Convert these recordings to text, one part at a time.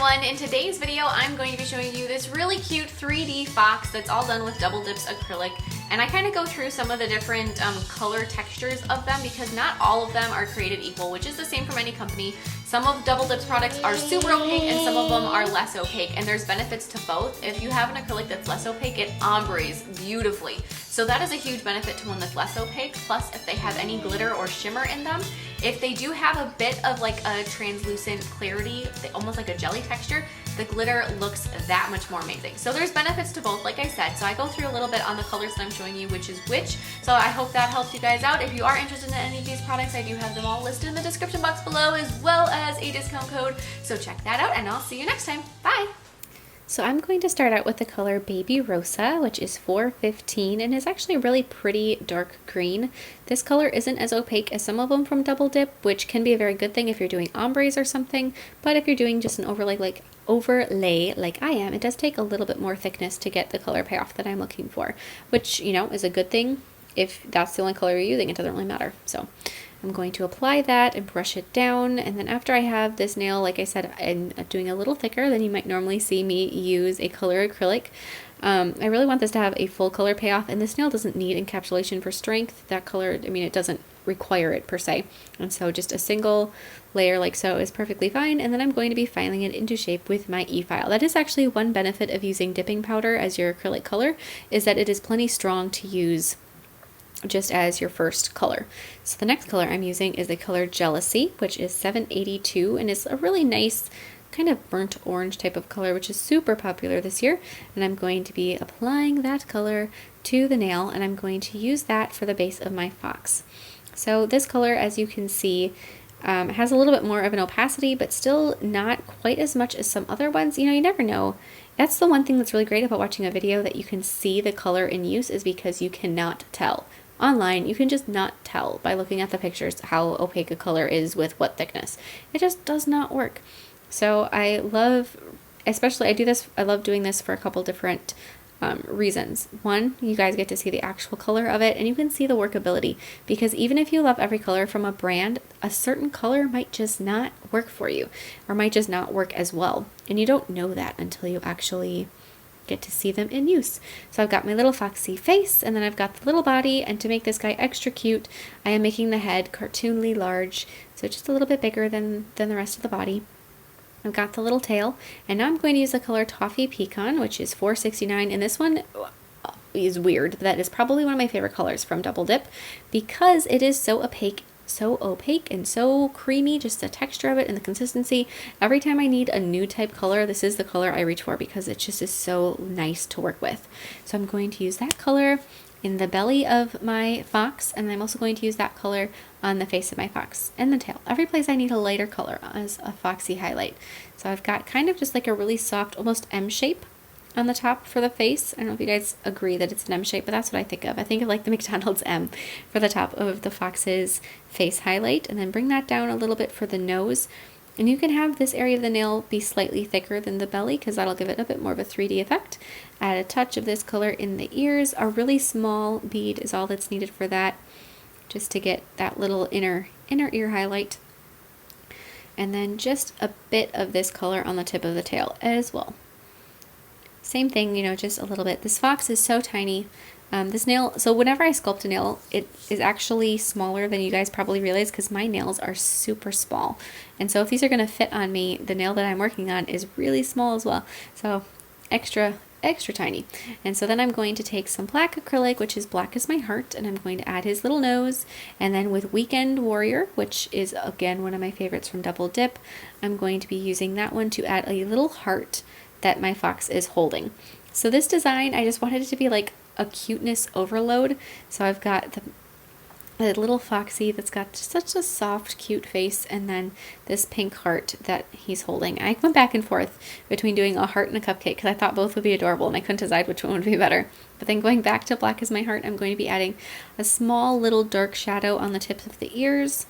everyone. In today's video, I'm going to be showing you this really cute 3D fox that's all done with Double Dip's acrylic. And I kind of go through some of the different color textures of them because not all of them are created equal, which is the same from any company. Some of Double Dip's products are super opaque and some of them are less opaque, and there's benefits to both. If you have an acrylic that's less opaque, it ombres beautifully. So that is a huge benefit to one that's less opaque. Plus, if they have any glitter or shimmer in them, if they do have a bit of like a translucent clarity, almost like a jelly texture, the glitter looks that much more amazing. So there's benefits to both, like I said. So I go through a little bit on the colors that I'm showing you, which is which. So I hope that helps you guys out. If you are interested in any of these products, I do have them all listed in the description box below, as well as a discount code. So check that out, and I'll see you next time. Bye! So I'm going to start out with the color Baby Rosa, which is 415 and is actually a really pretty dark green. This color isn't as opaque as some of them from Double Dip, which can be a very good thing if you're doing ombres or something, but if you're doing just an overlay like I am, it does take a little bit more thickness to get the color payoff that I'm looking for, which, you know, is a good thing. If that's the only color you're using, it doesn't really matter. So I'm going to apply that and brush it down, and then after I have this nail, like I said, I'm doing a little thicker than you might normally see me use a color acrylic. I really want this to have a full color payoff, and this nail doesn't need encapsulation for strength. That color, I mean, it doesn't require it per se, and so just a single layer like so is perfectly fine. And then I'm going to be filing it into shape with my e-file. That is actually one benefit of using dipping powder as your acrylic color, is that it is plenty strong to use just as your first color. So the next color I'm using is the color Jealousy, which is 782, and it's a really nice kind of burnt orange type of color, which is super popular this year. And I'm going to be applying that color to the nail, and I'm going to use that for the base of my fox. So this color, as you can see, has a little bit more of an opacity, but still not quite as much as some other ones. You know, you never know. That's the one thing that's really great about watching a video that you can see the color in use, is because you cannot tell. Online, you can just not tell by looking at the pictures how opaque a color is with what thickness. It just does not work. So I love, especially I love doing this for a couple different reasons. One, you guys get to see the actual color of it, and you can see the workability, because even if you love every color from a brand, a certain color might just not work for you, or might just not work as well. And you don't know that until you actually get to see them in use. So I've got my little foxy face, and then I've got the little body, and to make this guy extra cute, I am making the head cartoonly large, so just a little bit bigger than the rest of the body. I've got the little tail, and now I'm going to use the color Toffee Pecan, which is 469, and this one is weird. That is probably one of my favorite colors from Double Dip, because it is so opaque and so creamy, just the texture of it and the consistency. Every time I need a new type color, this is the color I reach for, because it just is so nice to work with. So I'm going to use that color in the belly of my fox, and I'm also going to use that color on the face of my fox and the tail. Every place I need a lighter color as a foxy highlight. So I've got kind of just like a really soft, almost M shape on the top for the face. I don't know if you guys agree that it's an M shape, but that's what I think of. I think of like the McDonald's M for the top of the fox's face highlight, and then bring that down a little bit for the nose. And you can have this area of the nail be slightly thicker than the belly, because that'll give it a bit more of a 3D effect. Add a touch of this color in the ears. A really small bead is all that's needed for that, just to get that little inner ear highlight. And then just a bit of this color on the tip of the tail as well. Same thing, you know, just a little bit. This fox is so tiny. This nail, so whenever I sculpt a nail, it is actually smaller than you guys probably realize, because my nails are super small. And so if these are going to fit on me, the nail that I'm working on is really small as well. So extra tiny. And so then I'm going to take some black acrylic, which is black as my heart, and I'm going to add his little nose. And then with Weekend Warrior, which is again one of my favorites from Double Dip, I'm going to be using that one to add a little heart that my fox is holding. So this design, I just wanted it to be like a cuteness overload. So I've got the little foxy that's got just such a soft, cute face, and then this pink heart that he's holding. I went back and forth between doing a heart and a cupcake, because I thought both would be adorable, and I couldn't decide which one would be better. But then going back to black as my heart, I'm going to be adding a small little dark shadow on the tips of the ears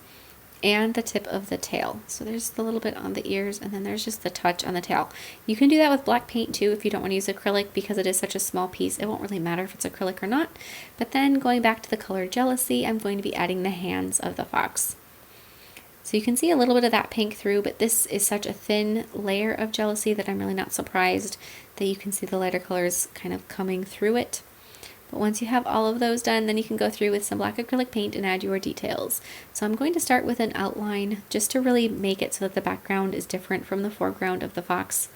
and the tip of the tail. So there's the little bit on the ears, and then there's just the touch on the tail. You can do that with black paint too if you don't want to use acrylic, because it is such a small piece. It won't really matter if it's acrylic or not. But then going back to the color Jealousy, I'm going to be adding the hands of the fox. So you can see a little bit of that pink through, but this is such a thin layer of jealousy that I'm really not surprised that you can see the lighter colors kind of coming through it. But once you have all of those done, then you can go through with some black acrylic paint and add your details. So I'm going to start with an outline just to really make it so that the background is different from the foreground of the fox.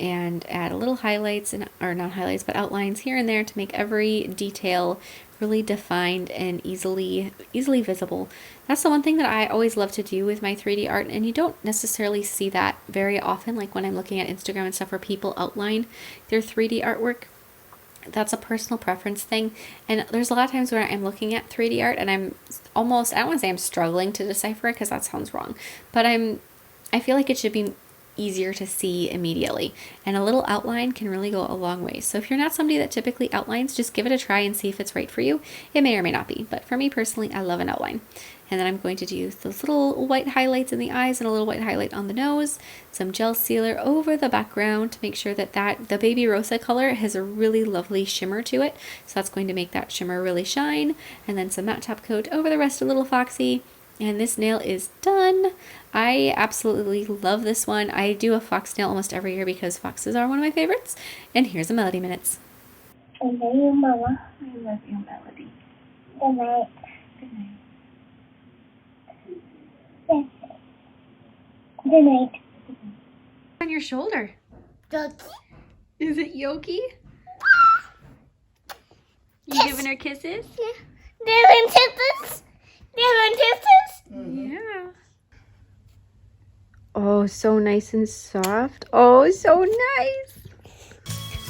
And add a little highlights, or not highlights, but outlines here and there to make every detail really defined and easily visible. That's the one thing that I always love to do with my 3D art, and you don't necessarily see that very often, like when I'm looking at Instagram and stuff where people outline their 3D artwork. That's a personal preference thing, and there's a lot of times where I'm looking at 3D art and I'm almost, I don't want to say I'm struggling to decipher it because that sounds wrong, but I feel like it should be easier to see immediately, and a little outline can really go a long way. So if you're not somebody that typically outlines, just give it a try and see if it's right for you. It may or may not be, but for me personally, I love an outline. And then I'm going to do those little white highlights in the eyes and a little white highlight on the nose, some gel sealer over the background to make sure that the baby Rosa color has a really lovely shimmer to it. So that's going to make that shimmer really shine. And then some matte top coat over the rest of Little Foxy. And this nail is done. I absolutely love this one. I do a fox nail almost every year because foxes are one of my favorites. And here's a Melody Minutes. I love you, Mama. I love you, Melody. Good night. Good night. Yes. Good night. On your shoulder. Yoki. Is it Yoki? You Kiss. giving her kisses? Yeah. Different kisses. Different kisses. Yeah. Oh, so nice and soft. Oh, so nice.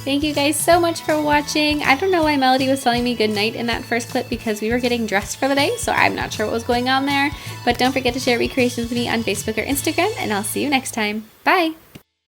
Thank you guys so much for watching. I don't know why Melody was telling me goodnight in that first clip because we were getting dressed for the day, so I'm not sure what was going on there. But don't forget to share recreations with me on Facebook or Instagram, and I'll see you next time. Bye.